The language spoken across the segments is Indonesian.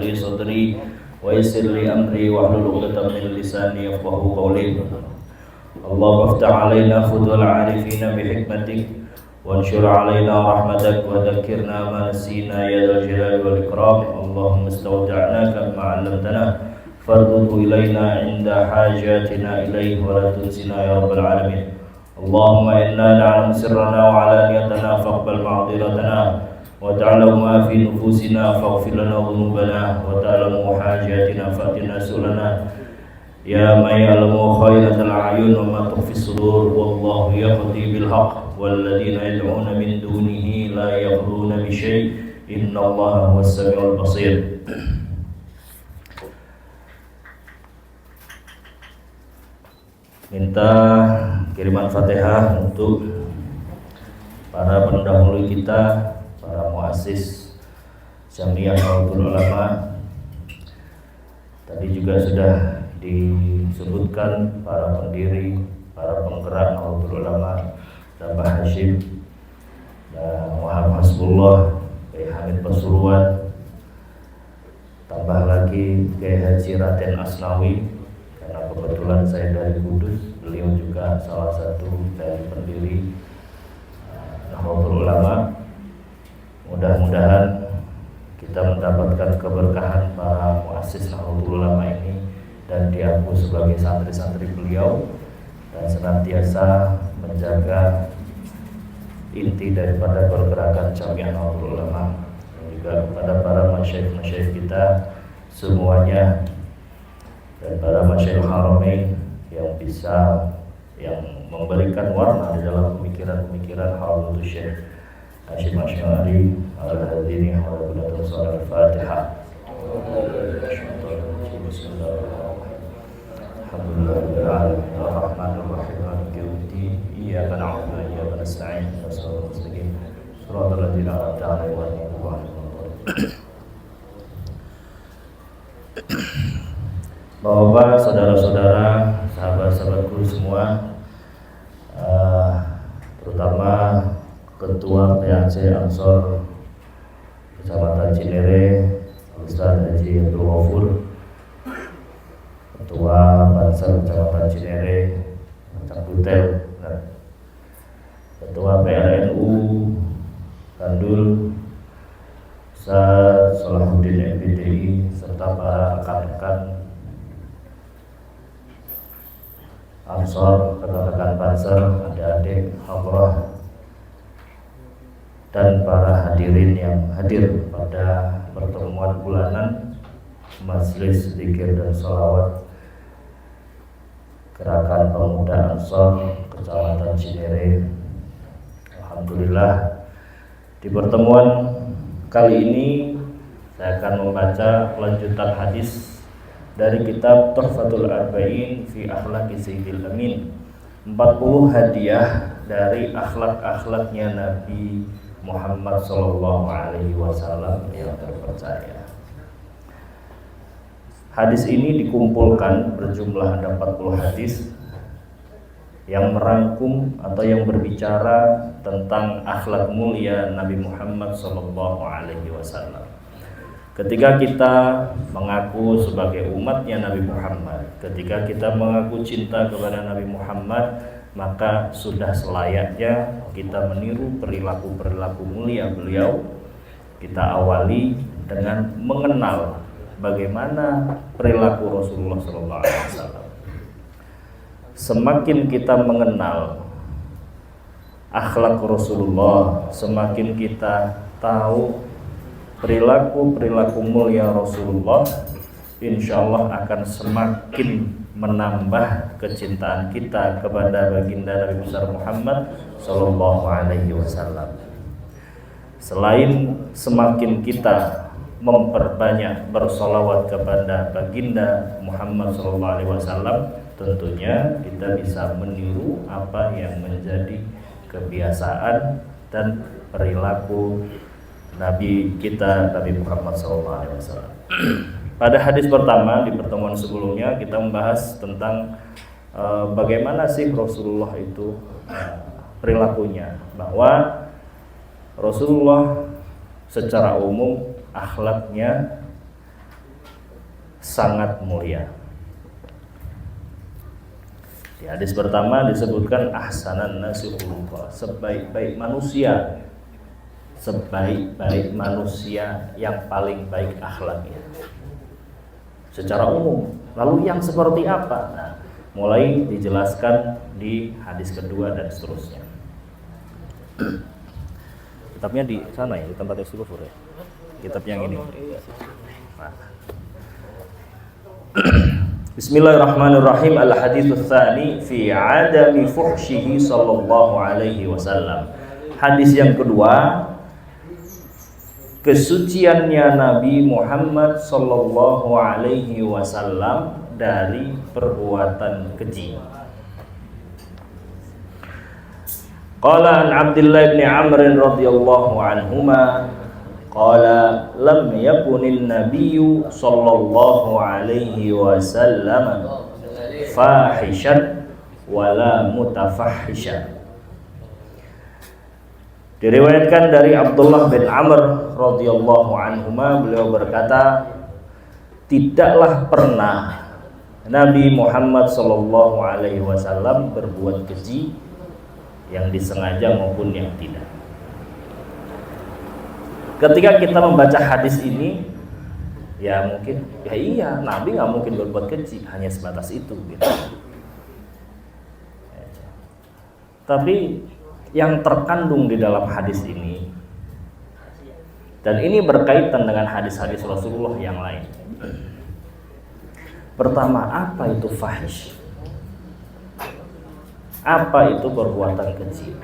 li sadri wa yassir li amri wahlul 'uqdatam min lisani yafqahu qawli. Allahumma iftah 'alaina futuhal 'arifina bi hikmatik وانشر علينا رحمتك وذكرنا ما نسينا يا ذا الجلال والإكرام. اللهم استودعناك ما علمتنا فارده إلينا عند حاجاتنا إليه ولا تنسنا يا رب العالمين. اللهم إنا نعلم سرنا وعلانيتنا فاقبل معذرتنا وتعلم ما في نفوسنا فاغفر لنا ذنوبنا وتعلم حاجاتنا فأتنا سؤلنا يا من يعلم خائنة الأعين وما تخفي الصدور والله يقضي بالحق والذين يدعون من دونه لا يقضون بشيء إن الله هو السميع البصير. Minta kiriman Fatihah untuk para pendahulu kita, para muassis Jamiah Nahdlatul Ulama. Tadi juga sudah disebutkan para pendiri, para penggerak Nahdlatul Ulama, Mbah Hashim, Muhammad Hasbullah, Kiai Hamid Pasuruan, tambah lagi Kiai Haji Raden Asnawi, karena kebetulan saya dari Kudus, beliau juga salah satu dari pendiri Nahdlatul Ulama. Mudah-mudahan kita mendapatkan keberkahan para muassis Nahdlatul Ulama ini dan diaku sebagai santri-santri beliau dan senantiasa menjaga inti daripada pergerakan Jamiah Nahdlatul Ulama, dan juga kepada para masyayikh kita semuanya dan para masyayikh Haramain yang memberikan warna di dalam pemikiran Hadratus Syekh Hasyim Asy'ari al-Hadini wa Abdul Salam al-Fatihah. Alhamdulillahirabbil alamin arrahmanir rahim maliki yaumiddin iyyaka na'budu wa iyyaka nasta'in ihdinas siratal mustaqim siratal ladzina an'amta 'alaihim ghairil maghdubi 'alaihim waladdallin. Bapak-bapak, saudara-saudara, sahabat-sahabatku semua, terutama Ketua PAC Ansor Kecamatan Cinere, Ustaz Haji Abdul Ghafur, Ketua Bansar Kecamatan Cinere, Cak Butel, Ketua PLNU Kandul, Ustaz Salahuddin MPDI, serta para rekan-rekan Ansor, rekan-rekan Bansar, adik-adik Hamrah, dan para hadirin yang hadir pada pertemuan bulanan Majelis Zikir dan Sholawat Gerakan Pemuda Ansor Kecamatan Cinere. Alhamdulillah, di pertemuan kali ini saya akan membaca kelanjutan hadis dari kitab Tuhfatul Arba'in fi Akhlaqi Sayyidil Amin, 40 hadiah dari akhlak-akhlaknya Nabi Muhammad sallallahu alaihi wasallam yang terpercaya. Hadis ini dikumpulkan berjumlah ada 40 hadis yang merangkum atau yang berbicara tentang akhlak mulia Nabi Muhammad sallallahu alaihi wasallam. Ketika kita mengaku sebagai umatnya Nabi Muhammad, ketika kita mengaku cinta kepada Nabi Muhammad, maka sudah selayaknya kita meniru perilaku-perilaku mulia beliau. Kita awali dengan mengenal bagaimana perilaku Rasulullah SAW. Semakin kita mengenal akhlak Rasulullah, semakin kita tahu perilaku-perilaku mulia Rasulullah, insya Allah akan semakin menambah kecintaan kita kepada baginda Nabi besar Muhammad Sallallahu Alaihi Wasallam. Selain semakin kita memperbanyak bersolawat kepada baginda Muhammad Sallallahu Alaihi Wasallam, tentunya kita bisa meniru apa yang menjadi kebiasaan dan perilaku Nabi kita, Nabi Muhammad SAW. Pada hadis pertama di pertemuan sebelumnya kita membahas tentang bagaimana sih Rasulullah itu perilakunya, bahwa Rasulullah secara umum akhlaknya sangat mulia. Di hadis pertama disebutkan ahsanan nasi khuluqa, sebaik-baik manusia, sebaik-baik manusia yang paling baik akhlaknya secara umum. Lalu yang seperti apa? Nah, mulai dijelaskan di hadis kedua dan seterusnya. Kitabnya di sana ya, di tempat Istighfar ya. Kitab yang ini. Nah. Bismillahirrahmanirrahim. Al-hadits tsani fi adami fuhsyihi sallallahu alaihi wasallam. Hadis yang kedua, kesuciannya Nabi Muhammad sallallahu alaihi wasallam dari perbuatan keji. Qala an Abdullah bin Amr radhiyallahu anhuma qala lam yakunin nabiyyu sallallahu alaihi wasallam fahishan wala mutafahhishan. Diriwayatkan dari Abdullah bin Amr radhiyallahu anhuma, beliau berkata, tidaklah pernah Nabi Muhammad sallallahu alaihi wasallam berbuat keji yang disengaja maupun yang tidak. Ketika kita membaca hadis ini, ya mungkin, ya iya, Nabi nggak mungkin berbuat keji, hanya sebatas itu gitu. Tapi yang terkandung di dalam hadis ini, dan ini berkaitan dengan hadis-hadis Rasulullah yang lain. Pertama, apa itu fahish? Apa itu perbuatan keji?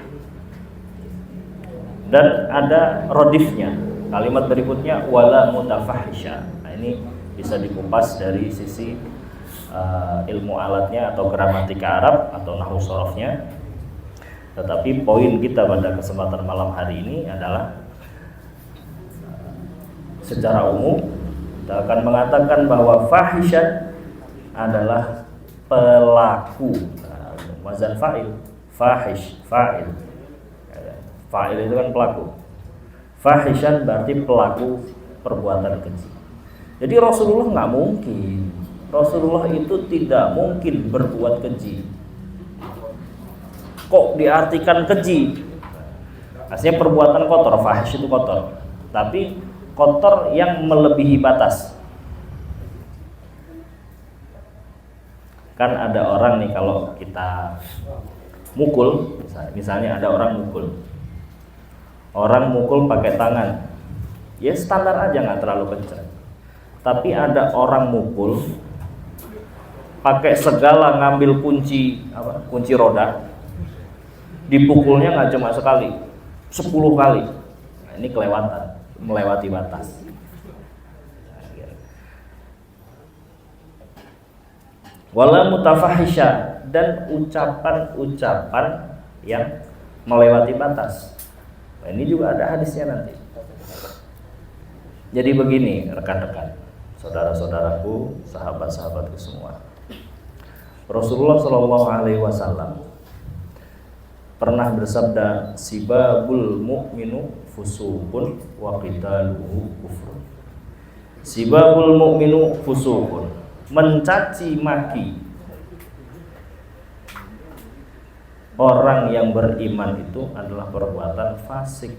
Dan ada rodifnya. Kalimat berikutnya wala mutafahisha. Nah, ini bisa dikupas dari sisi ilmu alatnya atau gramatika Arab atau nahwu sharafnya. Tetapi poin kita pada kesempatan malam hari ini adalah secara umum kita akan mengatakan bahwa fahisha adalah pelaku. Wazan fa'il, fahish, fa'il. Fa'il itu kan pelaku. Fahishan berarti pelaku perbuatan keji. Jadi Rasulullah nggak mungkin. Rasulullah itu tidak mungkin berbuat keji. Kok diartikan keji? Aslinya perbuatan kotor, fahish itu kotor. Tapi kotor yang melebihi batas. Kan ada orang nih, kalau kita mukul, misalnya ada orang mukul. Orang mukul pakai tangan, ya standar aja, nggak terlalu kencang. Tapi ada orang mukul pakai segala, ngambil kunci roda, dipukulnya nggak cuma sekali, 10 kali. Nah, ini kelewatan, melewati batas. Wala mutafahisha, dan ucapan-ucapan yang melewati batas. Nah, ini juga ada hadisnya nanti. Jadi begini rekan-rekan, saudara-saudaraku, sahabat-sahabatku semua. Rasulullah Shallallahu Alaihi Wasallam pernah bersabda, sibabul mu'minu fusuqun wa qitaluhu kufrun. Sibabul mu'minu fusuqun, mencaci maki orang yang beriman itu adalah perbuatan fasik.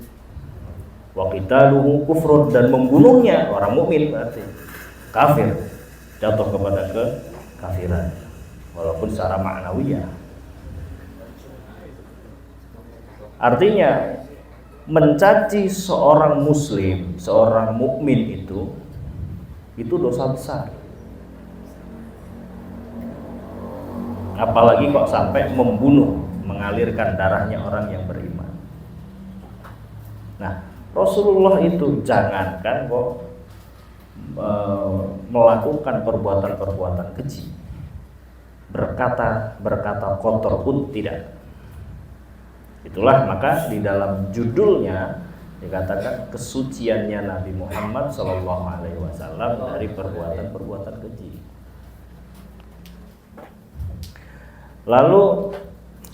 Wa qitaluhu kufrun, dan membunuhnya orang mukmin berarti kafir, jatuh kepada kekafiran walaupun secara ma'nawiyah. Artinya mencaci seorang muslim, seorang mukmin itu dosa besar. Apalagi kok sampai membunuh, mengalirkan darahnya orang yang beriman. Nah, Rasulullah itu jangankan kok melakukan perbuatan-perbuatan keji, berkata kotor pun tidak. Itulah maka di dalam judulnya dikatakan kesuciannya Nabi Muhammad SAW dari perbuatan-perbuatan keji. Lalu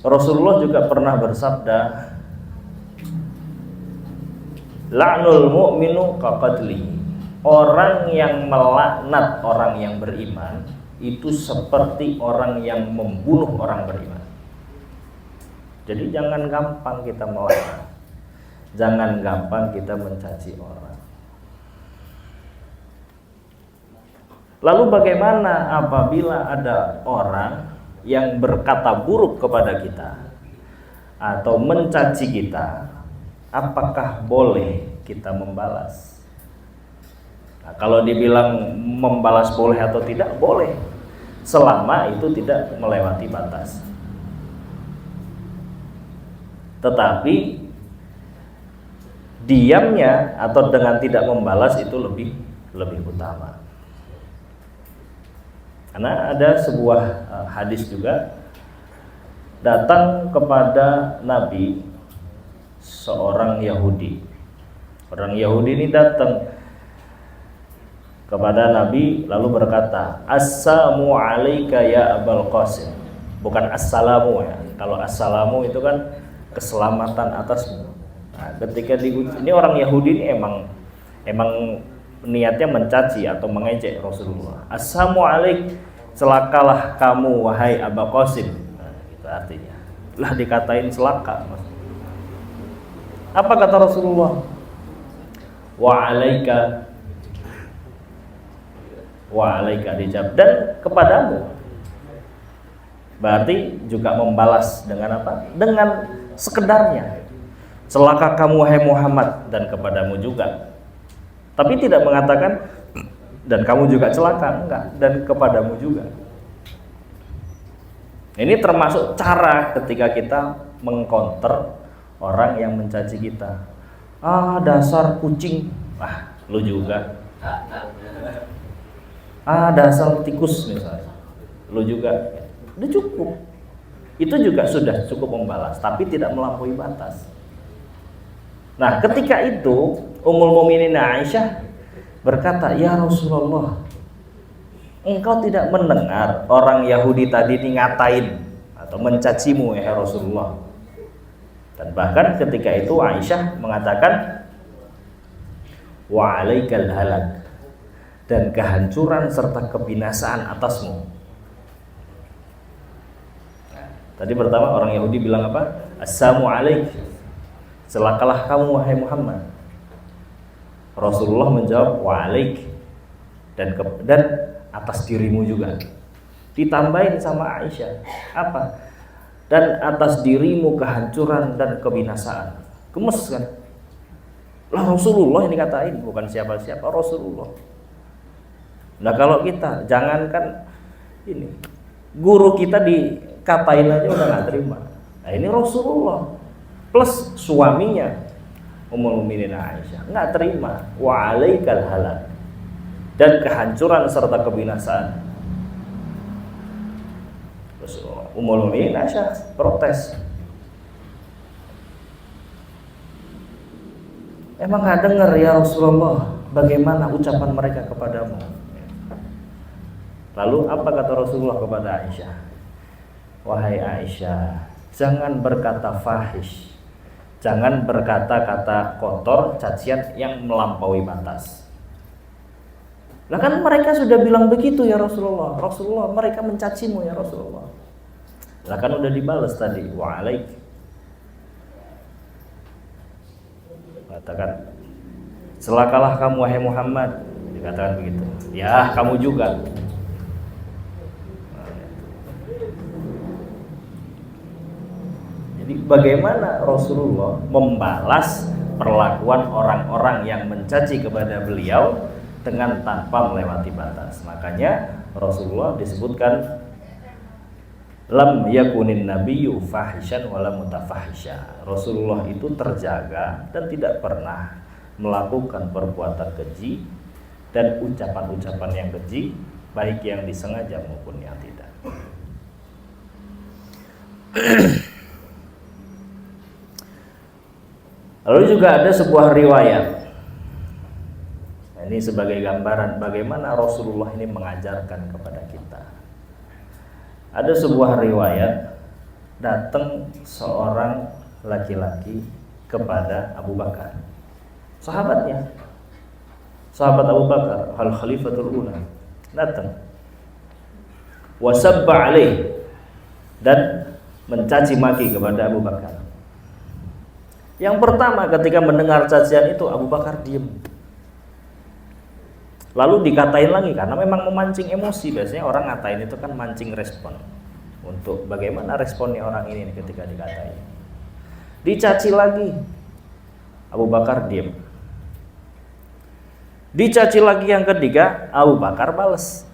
Rasulullah juga pernah bersabda, la'nul mu'minu kaqatlihi. orang yang melaknat orang yang beriman itu seperti orang yang membunuh orang beriman. Jadi jangan gampang kita melaknat, jangan gampang kita mencaci orang. Lalu bagaimana apabila ada orang yang berkata buruk kepada kita atau mencaci kita, apakah boleh kita membalas? Nah, kalau dibilang membalas boleh atau tidak, boleh, selama itu tidak melewati batas. Tetapi diamnya atau dengan tidak membalas itu lebih utama. Karena ada sebuah hadis juga, datang kepada Nabi seorang Yahudi. Orang Yahudi ini datang kepada Nabi lalu berkata, "Assalamu alayka ya Abul Qasim." Bukan assalamu ya. Kalau assalamu itu kan keselamatan atasmu. Nah, ketika ini orang Yahudi ini emang niatnya mencaci atau mengejek Rasulullah. Assalamu alayk, celakalah kamu wahai Abu Qasim. Nah, itu artinya. Lah dikatain celaka. Apa kata Rasulullah? Wa alaika dijawab, dan kepadamu. Berarti juga membalas dengan apa? Dengan sekedarnya. Celaka kamu wahai Muhammad, dan kepadamu juga. Tapi tidak mengatakan dan kamu juga celaka, enggak, dan kepadamu juga. Ini termasuk cara ketika kita mengcounter orang yang mencaci kita. Ah, dasar kucing. Ah, lu juga. Ah, dasar tikus misalnya. Lu juga. Udah cukup. Itu juga sudah cukup membalas, tapi tidak melampaui batas. Nah, ketika itu Ummul Mukminin Aisyah berkata, "Ya Rasulullah, engkau tidak mendengar orang Yahudi tadi ngatain atau mencacimu ya Rasulullah?" Dan bahkan ketika itu Aisyah mengatakan, "Wa alaikal halak," dan kehancuran serta kebinasaan atasmu. Nah, tadi pertama orang Yahudi bilang apa? Assalamu alaik, celakalah kamu wahai Muhammad. Rasulullah menjawab wa alaik, dan atas dirimu juga. Ditambahin sama Aisyah apa? Dan atas dirimu kehancuran dan kebinasaan. Gemes kan? Lah Rasulullah ini katain, bukan siapa-siapa, Rasulullah. Nah kalau kita jangankan ini, guru kita dikatain aja udah nggak terima. Nah ini Rasulullah plus suaminya Ummul Mukminin Aisyah nggak terima. Wa alaikal halak, dan kehancuran serta kebinasaan. Terus Ummul Mukminin Aisyah protes. Emang nggak dengar ya Rasulullah bagaimana ucapan mereka kepadamu? Lalu apa kata Rasulullah kepada Aisyah? Wahai Aisyah, jangan berkata fahish, jangan berkata-kata kotor, cacian yang melampaui batas. Lah kan mereka sudah bilang begitu ya Rasulullah. Rasulullah, mereka mencacimu ya Rasulullah. Lah kan udah dibalas tadi, wa alaik. Katakan, celakalah kamu wahai Muhammad. Dikatakan begitu. Ya, kamu juga. Jadi bagaimana Rasulullah membalas perlakuan orang-orang yang mencaci kepada beliau dengan tanpa melewati batas. Makanya Rasulullah disebutkan lam yakunin nabiyyu fahishan wala mutafahisha. Rasulullah itu terjaga dan tidak pernah melakukan perbuatan keji dan ucapan-ucapan yang keji, baik yang disengaja maupun yang tidak. Lalu juga ada sebuah riwayat. Nah, ini sebagai gambaran bagaimana Rasulullah ini mengajarkan kepada kita. Ada sebuah riwayat, datang seorang laki-laki kepada Abu Bakar, sahabatnya. sahabat Abu Bakar, al khalifatul ula, datang wasabba alaih, dan mencaci maki kepada Abu Bakar. Yang pertama ketika mendengar cacian itu Abu Bakar diem, lalu dikatain lagi karena memang memancing emosi. Biasanya orang ngatain itu kan mancing respon, untuk bagaimana responnya orang ini ketika dikatain. Dicaci lagi, Abu Bakar diem. Dicaci lagi yang ketiga, Abu Bakar balas.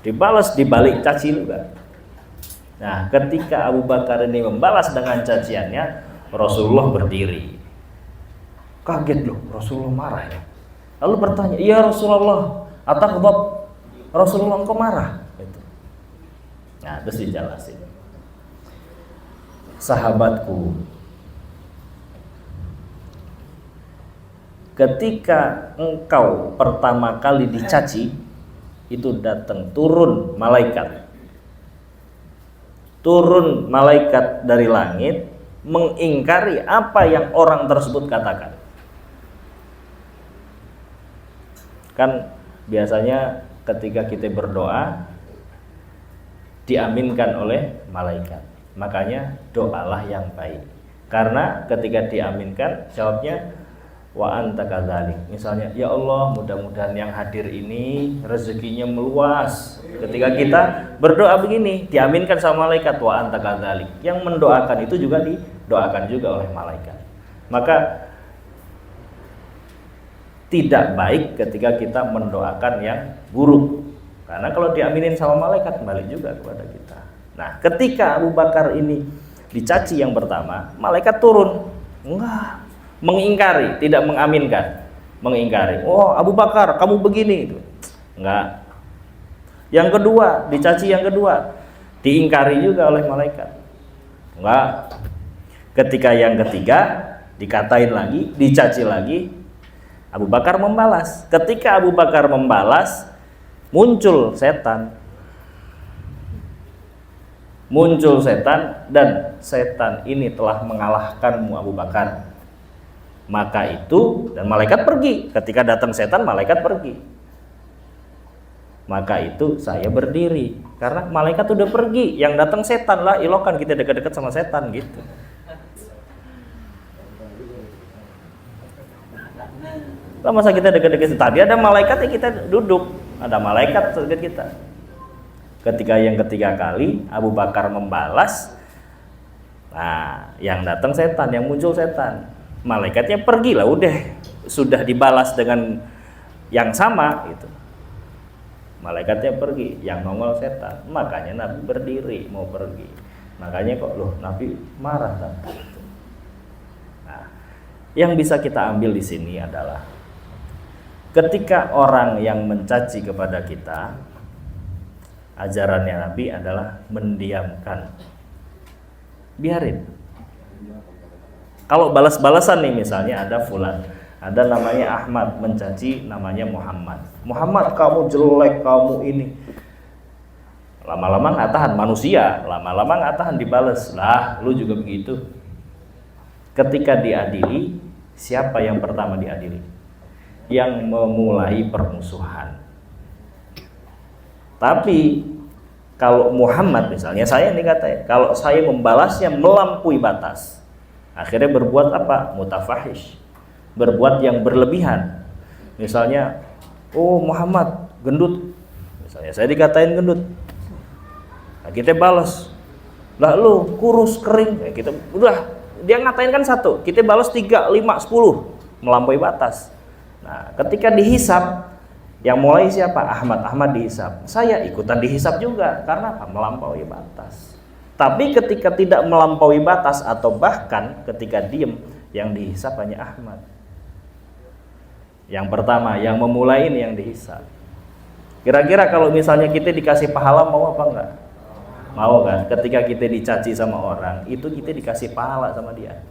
Dibalas dibalik caci juga. Nah, ketika Abu Bakar ini membalas dengan caciannya, Rasulullah berdiri. Kaget loh, Rasulullah marah ya. Lalu bertanya, "Ya Rasulullah, ataghdab?" Rasulullah, engkau marah? Gitu. Nah, terus dijelasin. Sahabatku, ketika engkau pertama kali dicaci, itu datang turun malaikat dari langit mengingkari apa yang orang tersebut katakan. Kan biasanya ketika kita berdoa diaminkan oleh malaikat, makanya doalah yang baik, karena ketika diaminkan jawabnya wa anta kadzalik. Misalnya, ya Allah, mudah-mudahan yang hadir ini rezekinya meluas. Ketika kita berdoa begini, diaminkan sama malaikat, wa anta kadzalik. Yang mendoakan itu juga didoakan juga oleh malaikat. Maka tidak baik ketika kita mendoakan yang buruk, karena kalau diaminin sama malaikat kembali juga kepada kita. Nah, ketika Abu Bakar ini dicaci yang pertama, malaikat turun, enggak, mengingkari, tidak mengaminkan, mengingkari. Oh, Abu Bakar, kamu begini, itu enggak. Yang kedua, dicaci yang kedua, diingkari juga oleh malaikat, enggak. Ketika yang ketiga, dikatain lagi, dicaci lagi, Abu Bakar membalas. Ketika Abu Bakar membalas, muncul setan, dan setan ini telah mengalahkanmu Abu Bakar. Maka itu, dan malaikat pergi. Ketika datang setan, malaikat pergi. Maka itu saya berdiri, karena malaikat udah pergi, yang datang setan lah. Ilokan kita dekat-dekat sama setan gitu. Lah masa kita dekat-dekat? Tadi ada malaikat, ya kita duduk, ada malaikat dekat kita. Ketika yang ketiga kali Abu Bakar membalas, nah yang datang setan, yang muncul setan. Malaikatnya pergi lah, udah sudah dibalas dengan yang sama gitu. Malaikatnya pergi, yang nongol setan. Makanya Nabi berdiri mau pergi. Makanya kok loh Nabi marah kan? Nah, yang bisa kita ambil di sini adalah ketika orang yang mencaci kepada kita, ajarannya Nabi adalah mendiamkan, biarin. Kalau balas-balasan nih, misalnya ada fulan, ada namanya Ahmad mencaci namanya Muhammad. Muhammad, kamu jelek, kamu ini. Lama-lama nggak tahan, manusia, lama-lama nggak tahan dibales. Lah, lu juga begitu. Ketika diadili, siapa yang pertama diadili? Yang memulai permusuhan. Tapi kalau Muhammad misalnya, saya nih katanya, kalau saya membalasnya melampaui batas, akhirnya berbuat apa? Mutafahish, berbuat yang berlebihan. Misalnya, oh Muhammad gendut, misalnya saya dikatain gendut, nah, kita balas, lah lu kurus kering, ya, kita udah, dia ngatain kan satu, kita balas 3, 5, 10, melampaui batas. Nah, ketika dihisab, yang mulai siapa? Ahmad dihisab, saya ikutan dihisab juga, karena apa? Melampaui batas. Tapi ketika tidak melampaui batas, atau bahkan ketika diem, yang dihisab hanya Ahmad. Yang pertama, yang memulai ini yang dihisab. Kira-kira kalau misalnya kita dikasih pahala, mau apa enggak? Mau kan? Ketika kita dicaci sama orang, itu kita dikasih pahala sama dia.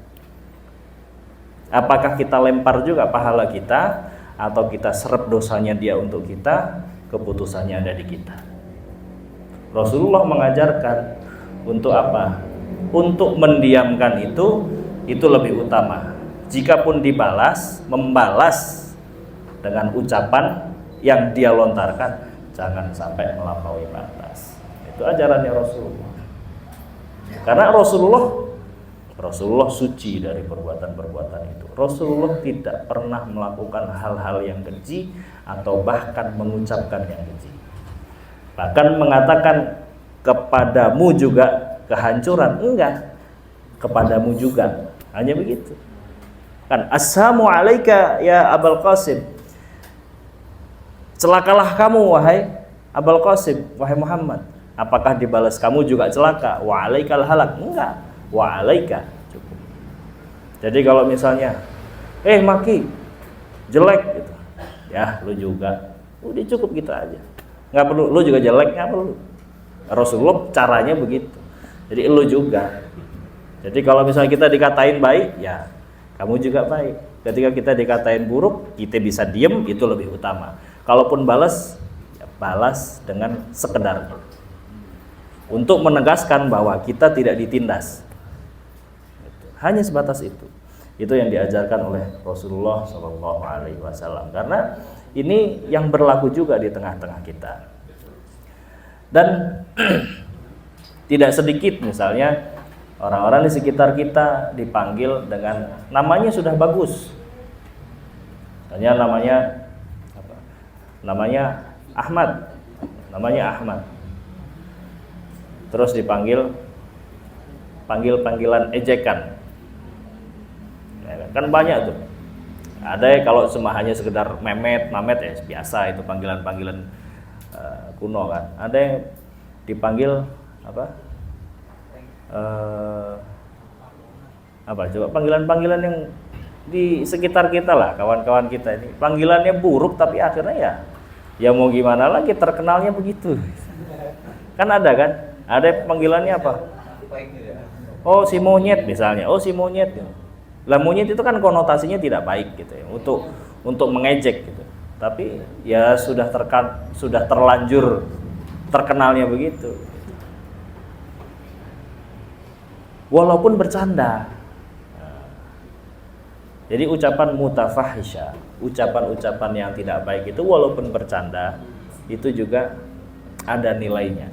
Apakah kita lempar juga pahala kita, atau kita serap dosanya dia untuk kita? Keputusannya ada di kita. Rasulullah mengajarkan untuk apa? Untuk mendiamkan itu lebih utama. Jikapun membalas dengan ucapan yang dia lontarkan, jangan sampai melampaui batas. Itu ajarannya Rasulullah. Karena Rasulullah suci dari perbuatan-perbuatan itu. Rasulullah tidak pernah melakukan hal-hal yang keji atau bahkan mengucapkan yang keji. Bahkan mengatakan kepadamu juga kehancuran, enggak. Kepadamu juga, hanya begitu. Kan assalamu alayka ya Abul Qasim. Celakalah kamu wahai Abul Qasim, wahai Muhammad. Apakah dibalas kamu juga celaka? Wa alaikal halak. Enggak. Wa alaika cukup. Jadi kalau misalnya maki jelek gitu. Ya, lu juga. Udah cukup gitu aja. Enggak perlu lu juga jelek, enggak perlu. Rasulullah caranya begitu. Jadi lu juga. Jadi kalau misalnya kita dikatain baik, ya kamu juga baik. Ketika kita dikatain buruk, kita bisa diem, itu lebih utama. Kalaupun balas, ya balas dengan sekedarnya. Untuk menegaskan bahwa kita tidak ditindas. Hanya sebatas itu. Itu yang diajarkan oleh Rasulullah SAW. Karena ini yang berlaku juga di tengah-tengah kita. Dan tidak sedikit misalnya orang-orang di sekitar kita dipanggil dengan namanya sudah bagus. Misalnya namanya Ahmad. Terus panggilan ejekan. Ya, kan banyak tuh. Ada kalau cuma hanya sekedar Mehmet ya biasa itu panggilan kuno kan. Ada yang dipanggil coba panggilan yang di sekitar kita lah, kawan-kawan kita ini panggilannya buruk tapi akhirnya ya mau gimana lagi, terkenalnya begitu kan. Ada panggilannya apa, oh si monyet misalnya, oh si monyet lah. Monyet itu kan konotasinya tidak baik gitu ya, untuk mengejek gitu, tapi ya sudah terlanjur terkenalnya begitu. Walaupun bercanda. Jadi ucapan mutafahisha, ucapan-ucapan yang tidak baik itu walaupun bercanda, itu juga ada nilainya,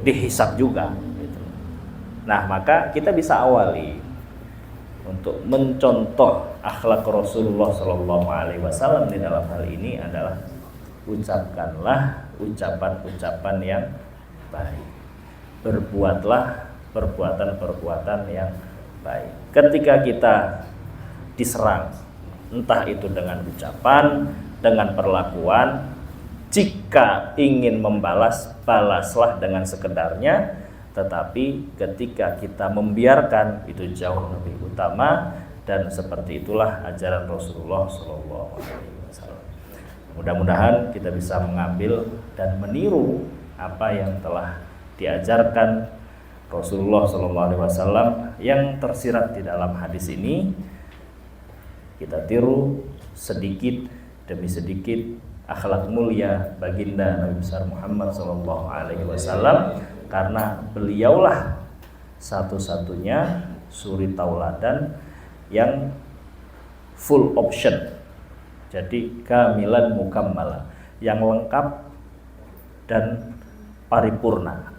dihisab juga gitu. Nah, maka kita bisa awali untuk mencontoh akhlak Rasulullah SAW di dalam hal ini adalah ucapkanlah ucapan-ucapan yang baik, berbuatlah perbuatan-perbuatan yang baik. Ketika kita diserang, entah itu dengan ucapan, dengan perlakuan, jika ingin membalas, balaslah dengan sekedarnya. Tetapi ketika kita membiarkan, itu jauh lebih utama. Dan seperti itulah ajaran Rasulullah SAW. Mudah-mudahan kita bisa mengambil dan meniru apa yang telah diajarkan Rasulullah SAW yang tersirat di dalam hadis ini. Kita tiru sedikit demi sedikit akhlak mulia baginda Nabi besar Muhammad SAW, karena beliaulah satu-satunya suri tauladan yang full option. Jadi kamilan mukammala, yang lengkap dan paripurna.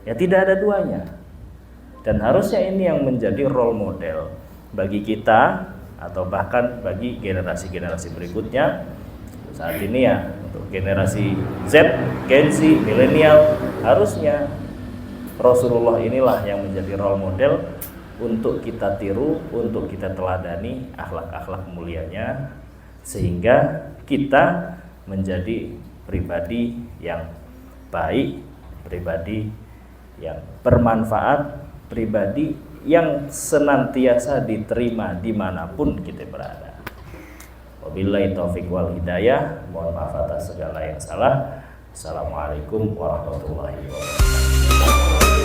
Ya tidak ada duanya. Dan harusnya ini yang menjadi role model bagi kita atau bahkan bagi generasi-generasi berikutnya. Saat ini ya untuk generasi Z, Gen Z, milenial, harusnya Rasulullah inilah yang menjadi role model untuk kita tiru, untuk kita teladani akhlak-akhlak mulianya, sehingga kita menjadi pribadi yang baik, pribadi yang bermanfaat, pribadi yang senantiasa diterima dimanapun kita berada. Wabillahi taufiq wal hidayah. Mohon maaf atas segala yang salah. Assalamualaikum warahmatullahi wabarakatuh.